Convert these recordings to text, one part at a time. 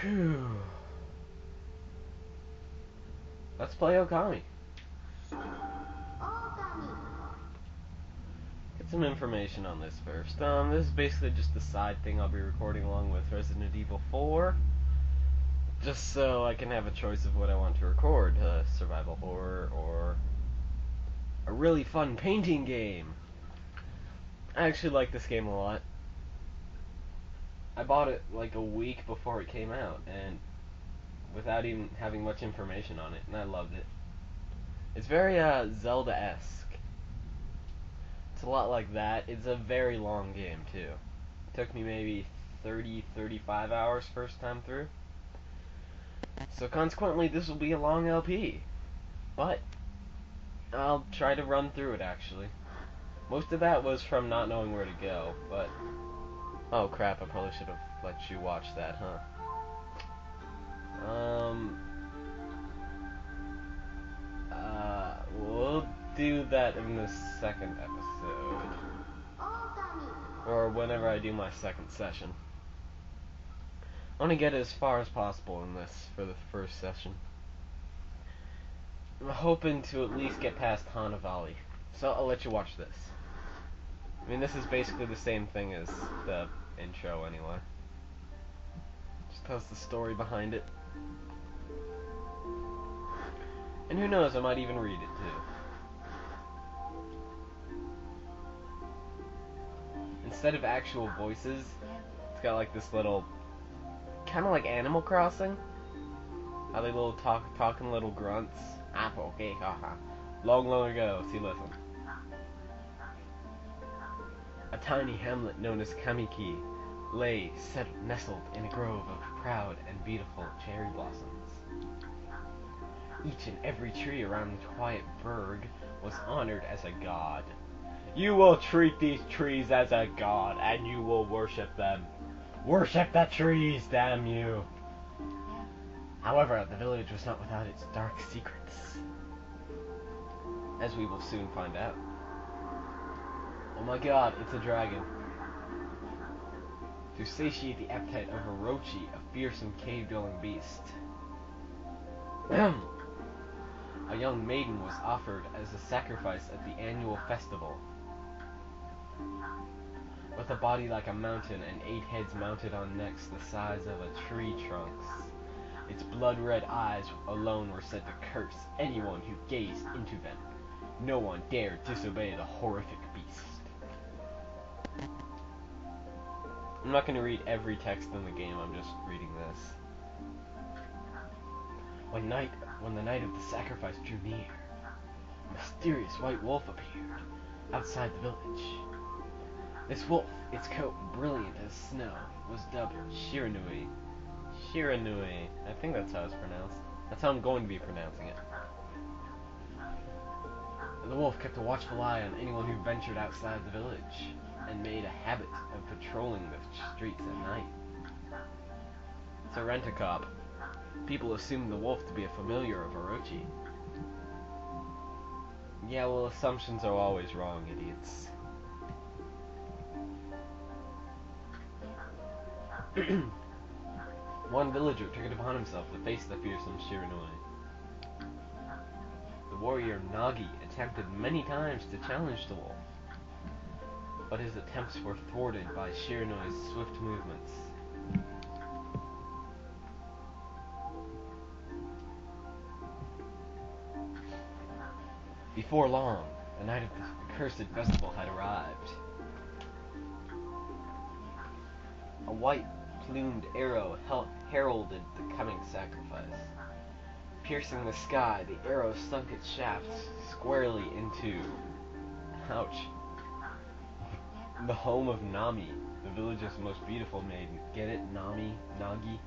Phew. Let's play Okami. Get some information on this first. This is basically just a side thing I'll be recording along with Resident Evil 4. Just so I can have a choice of what I want to record. Survival horror or a really fun painting game. I actually like this game a lot. I bought it like a week before it came out, and without even having much information on it, and I loved it. It's very Zelda-esque. It's a lot like that. It's a very long game too. It took me maybe 30-35 hours first time through. So consequently this will be a long LP. But I'll try to run through it actually. Most of that was from not knowing where to go, but oh crap, I probably should have let you watch that, huh? We'll do that in the second episode. Or whenever I do my second session. I want to get as far as possible in this for the first session. I'm hoping to at least get past Hana Valley. So I'll let you watch this. I mean, this is basically the same thing as the intro anyway. Just tells the story behind it. And who knows, I might even read it too. Instead of actual voices, it's got like this little, kind of like Animal Crossing. How they little talking little grunts. Ah, okay, haha. Long ago, see, listen. A tiny hamlet known as Kamiki lay nestled in a grove of proud and beautiful cherry blossoms. Each and every tree around the quiet burg was honored as a god. You will treat these trees as a god, and you will worship them. Worship the trees, damn you! However, the village was not without its dark secrets, as we will soon find out. Oh my god, it's a dragon. To satiate the appetite of Orochi, a fearsome cave-dwelling beast. A young maiden was offered as a sacrifice at the annual festival. With a body like a mountain and 8 heads mounted on necks the size of a tree trunks. Its blood-red eyes alone were said to curse anyone who gazed into them. No one dared disobey the horrific beast. I'm not going to read every text in the game, I'm just reading this. When the night of the sacrifice drew near, a mysterious white wolf appeared outside the village. This wolf, its coat brilliant as snow, was dubbed Shiranui. Shiranui. I think that's how it's pronounced. That's how I'm going to be pronouncing it. The wolf kept a watchful eye on anyone who ventured outside the village, and made a habit of patrolling the streets at night. To rent-a-cop, people assumed the wolf to be a familiar of Orochi. Yeah, well, assumptions are always wrong, idiots. One villager took it upon himself to face the fearsome Shiranui. The warrior Nagi attempted many times to challenge the wolf, but his attempts were thwarted by Shiranui's swift movements. Before long, the night of the accursed festival had arrived. A white-plumed arrow heralded the coming sacrifice. Piercing the sky, the arrow sunk its shaft squarely into... ouch. The home of Nami, the village's most beautiful maiden. Get it? Nami? Nagi?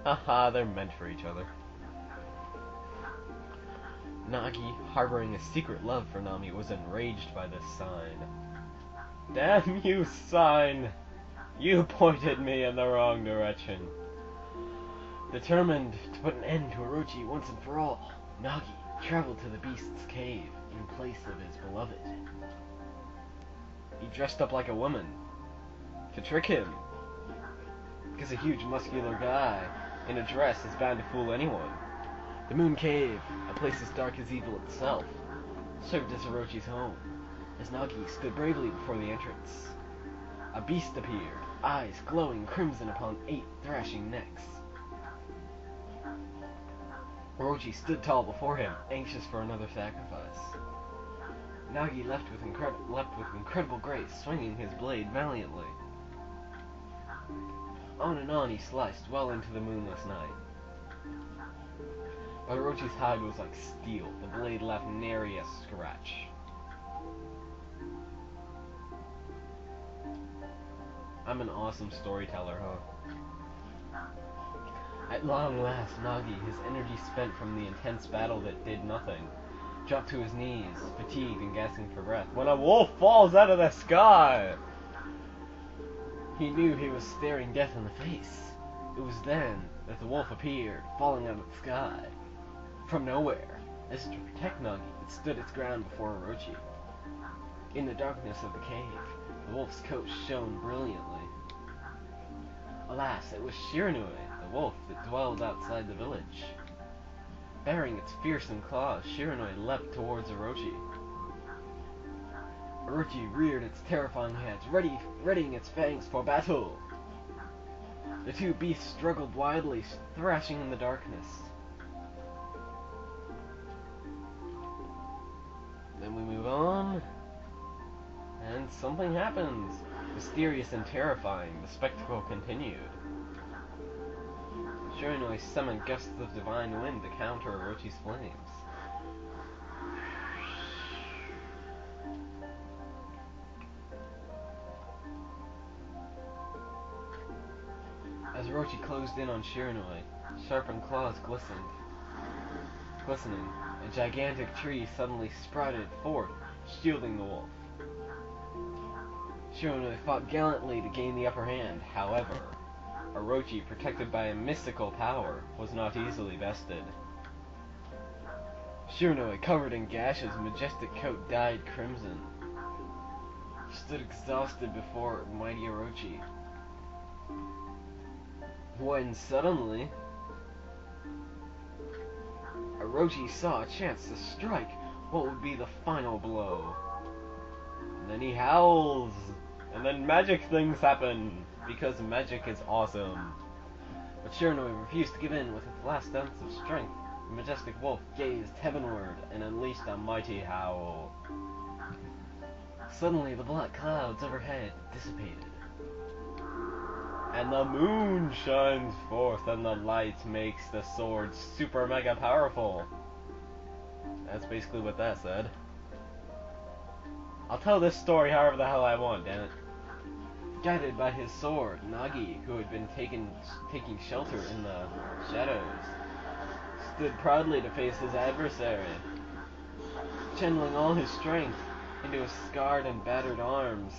Haha, they're meant for each other. Nagi, harboring a secret love for Nami, was enraged by this sign. Damn you, sign! You pointed me in the wrong direction. Determined to put an end to Orochi once and for all, Nagi traveled to the beast's cave in place of his beloved. He dressed up like a woman to trick him, because a huge muscular guy in a dress is bound to fool anyone. The Moon Cave, a place as dark as evil itself, served as Orochi's home, as Nagi stood bravely before the entrance. A beast appeared, eyes glowing crimson upon 8 thrashing necks. Orochi stood tall before him, anxious for another sacrifice. Nagi leapt with incredible grace, swinging his blade valiantly. On and on he sliced well into the moonless night. But Orochi's hide was like steel. The blade left nary a scratch. I'm an awesome storyteller, huh? At long last, Nagi, his energy spent from the intense battle that did nothing, dropped to his knees, fatigued and gasping for breath, when a wolf falls out of the sky! He knew he was staring death in the face. It was then that the wolf appeared, falling out of the sky. From nowhere, as if to protect Nagi, it stood its ground before Orochi. In the darkness of the cave, the wolf's coat shone brilliantly. Alas, it was Shiranui, the wolf that dwelled outside the village. Bearing its fearsome claws, Shiranui leapt towards Orochi. Orochi reared its terrifying head, readying its fangs for battle. The two beasts struggled wildly, thrashing in the darkness. Then we move on, and something happens. Mysterious and terrifying, the spectacle continued. Shiranui summoned gusts of divine wind to counter Orochi's flames. As Orochi closed in on Shiranui, sharpened claws glistening, a gigantic tree suddenly sprouted forth, shielding the wolf. Shiranui fought gallantly to gain the upper hand. However, Orochi, protected by a mystical power, was not easily bested. Shiranui, covered in gashes, majestic coat dyed crimson, stood exhausted before mighty Orochi. When suddenly, Orochi saw a chance to strike what would be the final blow. And then he howls, and then magic things happen, because magic is awesome. But Shiranui refused to give in. With its last ounce of strength, the majestic wolf gazed heavenward and unleashed a mighty howl. Suddenly, the black clouds overhead dissipated, and the moon shines forth, and the light makes the sword super mega powerful. That's basically what that said. I'll tell this story however the hell I want, damn it. Guided by his sword, Nagi, who had been taking shelter in the shadows, stood proudly to face his adversary. Channeling all his strength into his scarred and battered arms,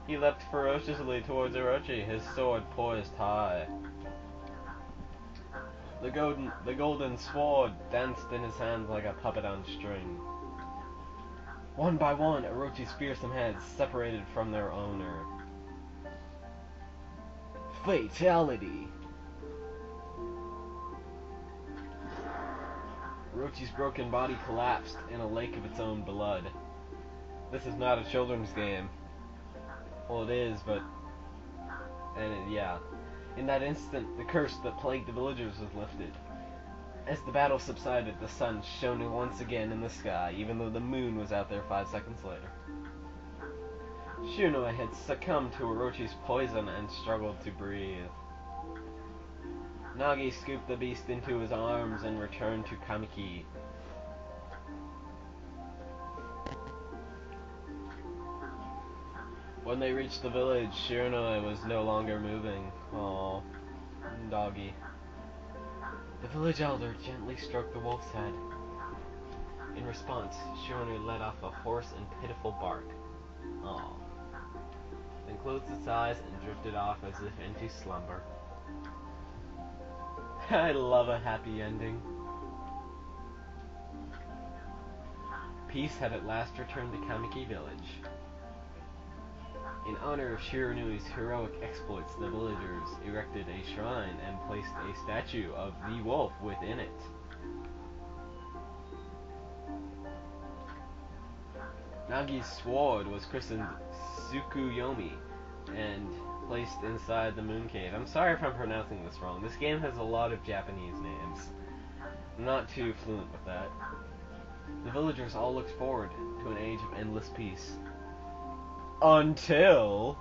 he leapt ferociously towards Orochi, his sword poised high. The golden sword danced in his hands like a puppet on string. One by one, Orochi's fearsome heads separated from their owner. Fatality! Orochi's broken body collapsed in a lake of its own blood. This is not a children's game. Well, it is, but... yeah. In that instant, the curse that plagued the villagers was lifted. As the battle subsided, the sun shone once again in the sky, even though the moon was out there 5 seconds later. Shiranui had succumbed to Orochi's poison and struggled to breathe. Nagi scooped the beast into his arms and returned to Kamiki. When they reached the village, Shiranui was no longer moving. Aww, doggy. The village elder gently stroked the wolf's head. In response, Shiranui let off a hoarse and pitiful bark. Aww. Then closed its eyes and drifted off as if into slumber. I love a happy ending. Peace had at last returned to Kamiki village. In honor of Shiranui's heroic exploits, the villagers erected a shrine and placed a statue of the wolf within it. Nagi's sword was christened Tsukuyomi and placed inside the moon cave. I'm sorry if I'm pronouncing this wrong. This game has a lot of Japanese names. I'm not too fluent with that. The villagers all looked forward to an age of endless peace. Until